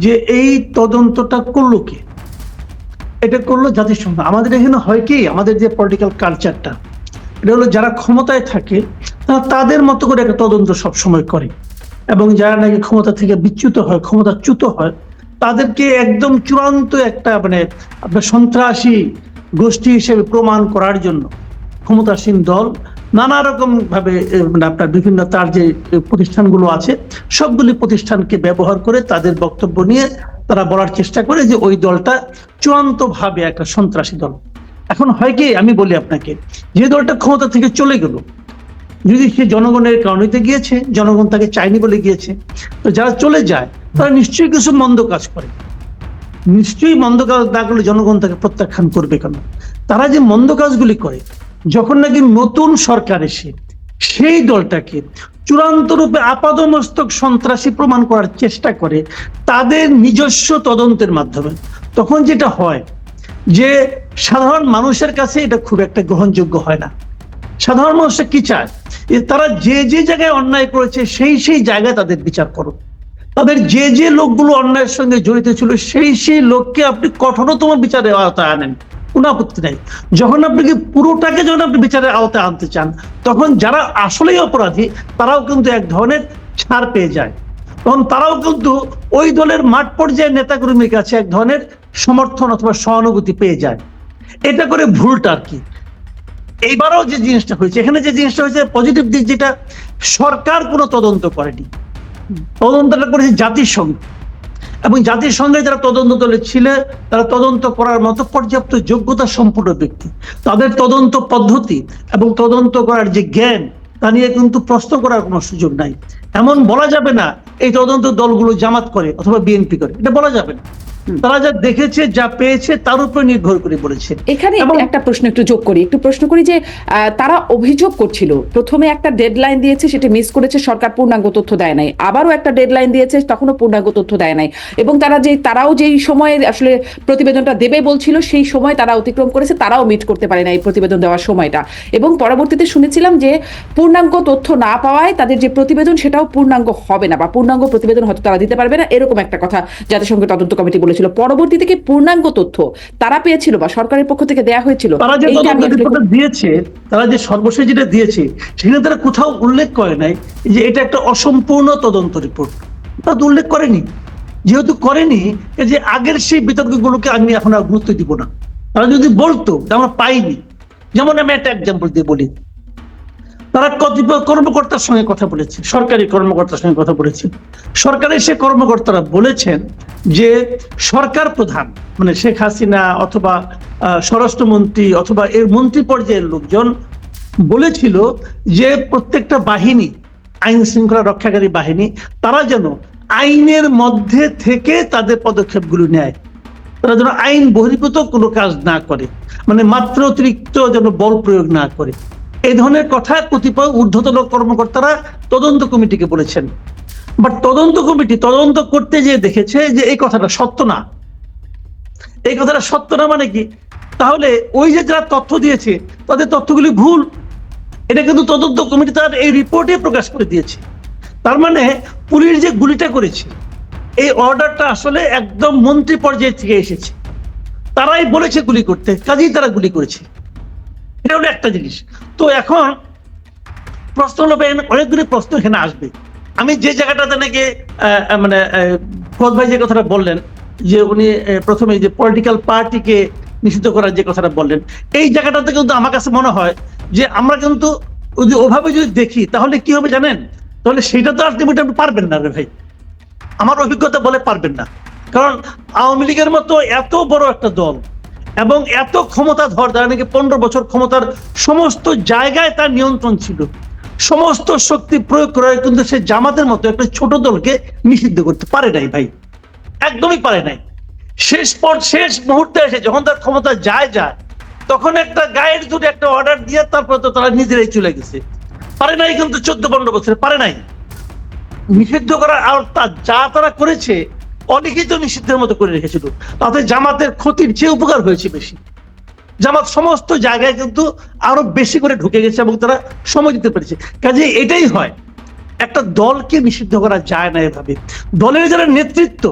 যে এই তদন্তটা করলো কে? এটা করলো জাতিসংঘ। আমাদের এখানে হয় কি, আমাদের যে পলিটিক্যাল কালচারটা, এটা হলো যারা ক্ষমতায় থাকে তারা তাদের মতো করে একটা তদন্ত সবসময় করে, এবং যারা নাকি ক্ষমতা থেকে বিচ্যুত হয়, ক্ষমতাচ্যুত হয়, তাদেরকে একদম চূড়ান্ত একটা মানে আপনার সন্ত্রাসী গোষ্ঠী হিসেবে প্রমাণ করার জন্য ক্ষমতাসীন দল নানা রকম ভাবে মানে আপনার বিভিন্ন তার যে প্রতিষ্ঠানগুলো আছে সবগুলি প্রতিষ্ঠানকে ব্যবহার করে তাদের বক্তব্য নিয়ে তারা বলার চেষ্টা করে যে ওই দলটা চূড়ান্ত ভাবে একটা সন্ত্রাসী দল। এখন হয় কি, আমি বলি আপনাকে, যে দলটা ক্ষমতা থেকে চলে গেল, যদি সে জনগণের কারণেতে গিয়েছে, জনগণ তাকে চায়নি বলে গিয়েছে, তো যারা চলে যায় তারা নিশ্চয়ই কিছু মন্দ কাজ করে। নিশ্চয়ই মন্দ কাজ না করলে জনগণ তাকে প্রত্যাখ্যান করবে কেন? তারা যে মন্দ কাজগুলি করে, যখন নাকি নতুন সরকার এসে সেই দলটাকে চূড়ান্ত রূপে আপাদমস্তক সন্ত্রাসী প্রমাণ করার চেষ্টা করে তাদের নিজস্ব তদন্তের মাধ্যমে, তখন যেটা হয় যে সাধারণ মানুষের কাছে এটা খুব একটা গ্রহণযোগ্য হয় না। সাধারণ মানুষরা কি চায়, যে তারা যে যে জায়গায় অন্যায় করেছে সেই সেই জায়গায় তাদের বিচার করো। তাদের যে যে লোকগুলো অন্যায়ের সঙ্গে জড়িত ছিল সেই সেই লোককে আপনি কঠোরতম বিচারের আওতায় আনেন, কোনো আপত্তি নাই। যখন আপনি পুরোটাকে যখন আপনি বিচারের আওতায় আনতে চান, তখন যারা আসলেই অপরাধী তারাও কিন্তু এক ধরনের ছাড় পেয়ে যায়, তখন তারাও কিন্তু ওই দলের মাঠ পর্যায়ের নেতাকর্মীর কাছে এক ধরনের সমর্থন অথবা সহানুভূতি পেয়ে যায়। এটা করে ভুলটা আর কি। এইবারও যে জিনিসটা হয়েছে, এখানে যে জিনিসটা হয়েছে পজিটিভ দিক, যেটা সরকার কোনো তদন্ত করেনি, তদন্তটা করেছে জাতিসংঘ, এবং জাতিসংঘে যারা তদন্ত দলে ছিল তারা তদন্ত করার মতো পর্যাপ্ত যোগ্যতা সম্পন্ন ব্যক্তি। তাদের তদন্ত পদ্ধতি এবং তদন্ত করার যে জ্ঞান তা নিয়ে কিন্তু প্রশ্ন করার কোনো সুযোগ নাই। এমন বলা যাবে না এই তদন্ত দলগুলো জামাত করে অথবা বিএনপি করে, এটা বলা যাবে না। তারা যা দেখেছে, যা পেয়েছে তার উপর নির্ভর করে বলেছে। এখানে একটা প্রশ্ন একটু যোগ করি, যে তারা অভিযোগ করছিল প্রথমে একটা ডেডলাইন দিয়েছে, সেটা মিস করেছে, সরকার পূর্ণাঙ্গ তথ্য দেয় নাই, আবারও একটা ডেডলাইন দিয়েছে, তখনও পূর্ণাঙ্গ তথ্য দেয় নাই, এবং তারাও যেই সময়ে আসলে প্রতিবেদনটা দেবে বলছিল সেই সময় তারা অতিক্রম করেছে, তারাও মিট করতে পারে না এই প্রতিবেদন দেওয়ার সময়টা। এবং পরবর্তীতে শুনেছিলাম যে পূর্ণাঙ্গ তথ্য না পাওয়ায় তাদের যে প্রতিবেদন সেটাও পূর্ণাঙ্গ হবে না, বা পূর্ণাঙ্গ প্রতিবেদন হয়তো তারা দিতে পারবে না, এরকম একটা কথা জাতিসংঘের তদন্ত কমিটি বলেছিল। পরবর্তী থেকে পূর্ণাঙ্গ তথ্য তারা পেয়েছিল বা সরকারের পক্ষ থেকে দেয়া হয়েছিল? তারা যে তদন্ত রিপোর্টটা দিয়েছে, তারা যে সর্বশেষ যেটা দিয়েছে, সেখানে তারা কোথাও উল্লেখ করে নাই যে এটা একটা অসম্পূর্ণ তদন্ত রিপোর্ট। তারা উল্লেখ করেনি। যেহেতু করেনি, যে আগের সেই বিতর্কগুলোকে আমি এখন আর গুরুত্ব দিব না। তারা যদি বলতো আমরা পাইনি, যেমন আমি একটা এক্সাম্পল দিয়ে বলি, তারা কতিপয় কর্মকর্তার সঙ্গে কথা বলেছে, সরকারি কর্মকর্তার সঙ্গে কথা বলেছে। সরকারের সে কর্মকর্তারা বলেছেন যে সরকার প্রধান মানে শেখ হাসিনা অথবা স্বরাষ্ট্রমন্ত্রী অথবা এর মন্ত্রী পর্যায়ের লোকজন বলেছিল যে প্রত্যেকটা বাহিনী, আইন শৃঙ্খলা রক্ষাকারী বাহিনী, তারা যেন আইনের মধ্যে থেকে তাদের পদক্ষেপগুলো নেয়, তারা যেন আইন বহির্ভূত কোনো কাজ না করে, মানে মাত্র অতিরিক্ত যেন বল প্রয়োগ না করে। এই ধরনের কথা কতিপয় ঊর্ধ্বতন কর্মকর্তারা তদন্ত কমিটিকে বলেছেন। বাট তদন্ত কমিটি তদন্ত করতে যেয়ে দেখেছে যে এই কথাটা সত্য না। এই কথাটা সত্য না মানে কি, তাহলে ওই যে যারা তথ্য দিয়েছে তাদের তথ্যগুলি ভুল। এটা কিন্তু তদন্ত কমিটি তার এই রিপোর্টে প্রকাশ করে দিয়েছে। তার মানে পুলিশ যে গুলিটা করেছে, এই অর্ডারটা আসলে একদম মন্ত্রী পর্যায়ে থেকে এসেছে, তারাই বলেছে গুলি করতে, কাজেই তারা গুলি করেছে। এটা হলো একটা জিনিস। তো এখন প্রশ্ন হলো, অনেকগুলি প্রশ্ন এখানে আসবে। আমি যে জায়গাটাতে নাকি মানে ফৌজ ভাই যে কথাটা বললেন, যে উনি প্রথমে যে পলিটিক্যাল পার্টিকে নিষিদ্ধ করার যে কথাটা বললেন, এই জায়গাটাতে কিন্তু আমার কাছে মনে হয় যে আমরা কিন্তু যদি ওভাবে যদি দেখি তাহলে কি হবে জানেন, তাহলে সেটা তো আলটিমেটলি আপনি পারবেন না রে ভাই, আমার অভিজ্ঞতা বলে পারবেন না। কারণ আওয়ামী লীগের মতো এত বড় একটা দল এবং এত ক্ষমতাধর, যারা নাকি 15 বছর ক্ষমতার সমস্ত জায়গায় তার নিয়ন্ত্রণ ছিল, সমস্ত শক্তি প্রয়োগ করে কিন্তু সে জামাতের মতো একটা ছোট দলকে নিষিদ্ধ করতে পারে নাই ভাই, একদমই পারে নাই। শেষ মুহূর্তে এসে যখন তার ক্ষমতা যায় তখন একটা গায়ের জুড়ে একটা অর্ডার দিয়ে তারপর তো তারা নিজেরাই চলে গেছে। পারে নাই কিন্তু 14-15 বছরে পারে নাই নিষিদ্ধ করা। আর যা তারা করেছে অলিখিত নিষিদ্ধের মতো করে রেখেছিল, তাতে জামাতের ক্ষতির চেয়ে উপকার হয়েছে বেশি। জামাত সমস্ত জায়গায় কিন্তু আরো বেশি করে ঢুকে গেছে এবং তারা সময় দিতে পেরেছে। কাজে এটাই হয়, একটা দলকে নিষিদ্ধ করা যায় না এভাবে। দলের যারা নেতৃত্ব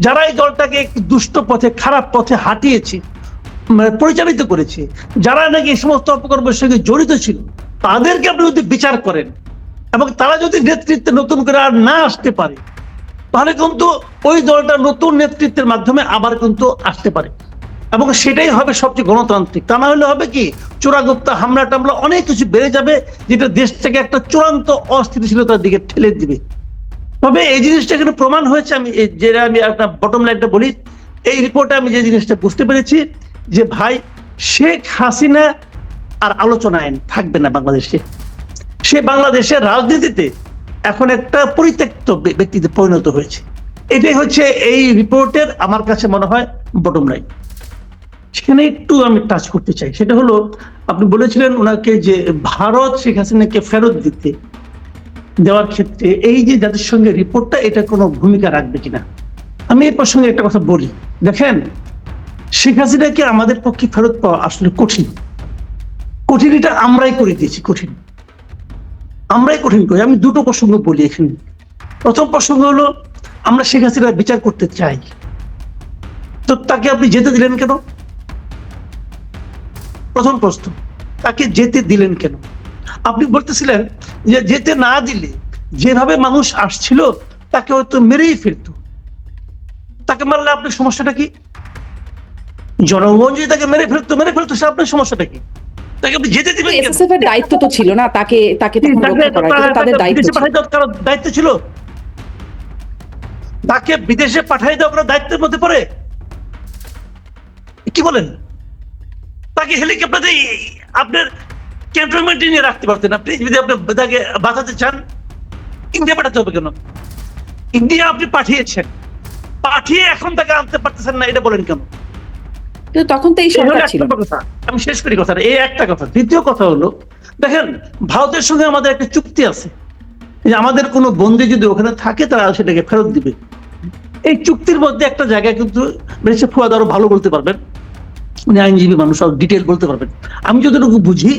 যারা এই দলটাকে একটি দুষ্ট পথে, খারাপ পথে হাঁটিয়েছে, পরিচালিত করেছে, যারা নাকি এই সমস্ত অপকর্মের সঙ্গে জড়িত ছিল, তাদেরকে আপনি যদি বিচার করেন এবং তারা যদি নেতৃত্বে নতুন করে আর না আসতে পারে, তাহলে কিন্তু ওই দলটা নতুন নেতৃত্বের মাধ্যমে আবার কিন্তু আসতে পারে, এবং সেটাই হবে সবচেয়ে গণতান্ত্রিক। তা না হলে হবে কি, চোরাগুপ্তা, হামলা টামলা অনেক কিছু বেড়ে যাবে, যেটা দেশটাকে একটা চূড়ান্ত অস্থিতিশীলতার দিকে ঠেলে দিবে। তবে এই জিনিসটা এখানে প্রমাণ হয়েছে, আমি একটা বটম লাইনটা বলি, এই রিপোর্টে আমি যে জিনিসটা বুঝতে পেরেছি যে ভাই, শেখ হাসিনা আর আলোচনায় থাকবে না বাংলাদেশে। সে বাংলাদেশের রাজনীতিতে এখন একটা পরিত্যক্ত ব্যক্তিতে পরিণত হয়েছে। এটাই হচ্ছে এই রিপোর্টের আমার কাছে মনে হয় বটম লাইন। সেখানে একটু আমি টাচ করতে চাই, সেটা হলো আপনি বলেছিলেন ওনাকে যে ভারত শেখ হাসিনাকে ফেরত দেওয়ার ক্ষেত্রে এই যে জাতিসংঘের রিপোর্টটা, এটা কোনো ভূমিকা রাখবে কিনা। আমি এই প্রসঙ্গে একটা কথা বলি, দেখেন, শেখ হাসিনাকে আমাদের পক্ষে ফেরত পাওয়া আসলে কঠিন। এটা আমরাই করে দিয়েছি, আমরাই কঠিন করি। আমি দুটো প্রসঙ্গ বলি এখানে। প্রথম প্রসঙ্গ হলো, আমরা শেখ হাসিনার বিচার করতে চাই, তো তাকে আপনি যেতে দিলেন কেন? প্রথম প্রশ্ন, তাকে যেতে দিলেন কেন? আপনি বলতেছিলেন যে যেতে না দিলে যেভাবে মানুষ আসছিল তাকে হয়তো মেরেই ফেলতো। তাকে মারলে আপনার সমস্যাটা কি? জনগণ যদি তাকে মেরে ফেলতো সে আপনার সমস্যাটা কি? তাকে আপনি যেতে দিবেন কেন? এসএসএফ এর দায়িত্ব তো ছিল না তাকে তখন রক্ষা করা, এটা তাদের দায়িত্ব ছিল। কারো দায়িত্ব ছিল? তাকে বিদেশে পাঠিয়ে দেওয়া কোনো দায়িত্বের মধ্যে পড়ে? কি বলেন? তাকে হেলিকপ্টারে আপনার ক্যান্টনমেন্টে নিয়ে রাখতে পারতেন। আপনি যদি আপনি তাকে বাঁচাতে চান, ইন্ডিয়া পাঠাতে হবে কেন? ইন্ডিয়া আপনি পাঠিয়েছেন, পাঠিয়ে এখন তাকে আনতে পারতেছেন না, এটা বলেন কেন? কিন্তু তখন তো এই সরকার ছিল। আমি শেষ করি কথাটা, এই একটা কথা। দ্বিতীয় কথা হলো, দেখেন, ভারতের সঙ্গে আমাদের একটা চুক্তি আছে যে আমাদের কোনো বন্দী যদি ওখানে থাকে তারা সেটাকে ফেরত দিবে। এই চুক্তির মধ্যে একটা জায়গায় কিন্তু ফুয়াদ আরো ভালো বলতে পারবেন, উনি আইনজীবী মানুষ, ডিটেল বলতে পারবেন। আমি যতটুকু বুঝি,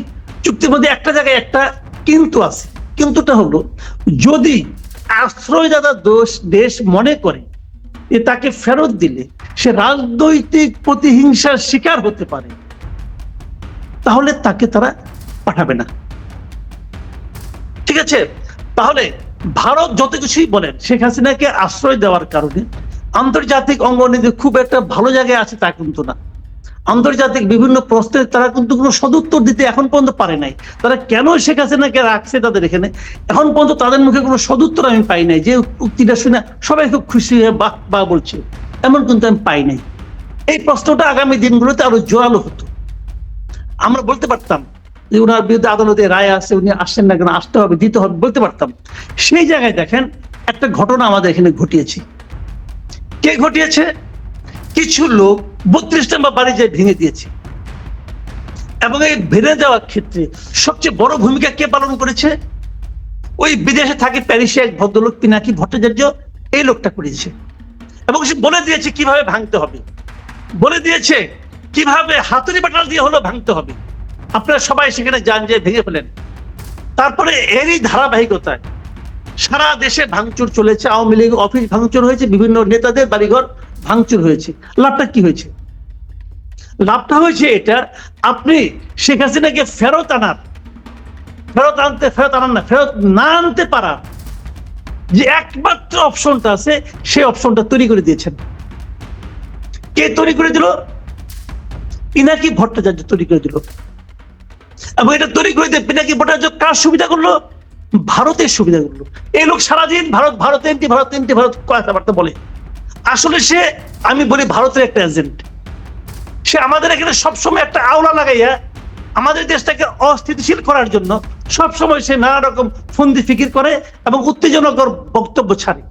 চুক্তির মধ্যে একটা জায়গায় একটা কিন্তু আছে। কিন্তুটা হলো, যদি আশ্রয়দাতা দেশ মনে করে যে তাকে ফেরত দিলে সে রাজনৈতিক প্রতিহিংসার শিকার হতে পারে, তাহলে তাকে তারা পাঠাবে না। ঠিক আছে? তাহলে ভারত যত কিছুই বলেন, শেখ হাসিনাকে আশ্রয় দেওয়ার কারণে আন্তর্জাতিক অঙ্গনে খুব একটা ভালো জায়গায় আছে তা কিন্তু না। আন্তর্জাতিক বিভিন্ন প্রশ্নের তারা কিন্তু কোনো সদুত্তর দিতে এখন পর্যন্ত পারে নাই। তারা কেন শেখ হাসিনাকে রাখছে তাদের এখানে, এখন পর্যন্ত তাদের মুখে কোনো সদুত্তর আমি পাই নাই। যে উক্তিটা শুনে সবাই খুব খুশি হয়ে বাহ বাহ বলছে, এমন কিন্তু আমি পাই নাই। এই প্রশ্নটা আগামী দিনগুলোতে আরো জোরালো হতো। আমরা বলতে পারতাম যে ওনার বিরুদ্ধে আদালতে রায় আছে, উনি আসছেন না কেন, আসতে হবে, দিতে হবে, বলতে পারতাম। সেই জায়গায় দেখেন একটা ঘটনা আমাদের এখানে ঘটিয়েছে। কে ঘটিয়েছে? কিছু লোক 32 নম্বর বাড়ি যায় ভেঙে দিয়েছে, এবং এই ভেঙে যাওয়ার ক্ষেত্রে সবচেয়ে বড় ভূমিকা কে পালন করেছে? ওই বিদেশে থাকে প্যারিসে এক ভদ্রলোক পিনাকি ভট্টাচার্য, এই লোকটা করেছে। এবং সে বলে দিয়েছে কিভাবে ভাঙতে হবে, বলে দিয়েছে কিভাবে হাতুড়ি বাটাল দিয়ে হলো ভাঙতে হবে। আপনারা সবাই সেখানে যান, যে ভেঙে ফেলেন। তারপরে এরই ধারাবাহিকতায় সারা দেশে ভাঙচুর চলেছে। আওয়ামী লীগ অফিস ভাঙচুর হয়েছে, বিভিন্ন নেতাদের বাড়িঘর ভাঙচুর হয়েছে। লাভটা কি হয়েছে? লাভটা হয়েছে এটা, আপনি শেখ হাসিনাকে ফেরত না আনতে পারা যে একমাত্র অপশনটা আছে, সেই অপশনটা তৈরি করে দিয়েছেন। কে তৈরি করে দিল? পিনাকি ভট্টাচার্য তৈরি করে দিল। এবং এটা তৈরি করে দিয়ে পিনাকি ভট্টাচার্য কার সুবিধা করলো? ভারতের সুবিধা করলো। এই লোক সারাদিন ভারত কথাবার্তা বলে। আসলে সে, আমি বলি, ভারতের একটা এজেন্ট। সে আমাদের এখানে সবসময় একটা আওলা লাগাইয়া আমাদের দেশটাকে অস্থিতিশীল করার জন্য সবসময় সে নানা রকম ফন্দি ফিকির করে এবং উত্তেজনকর বক্তব্য ছাড়ে।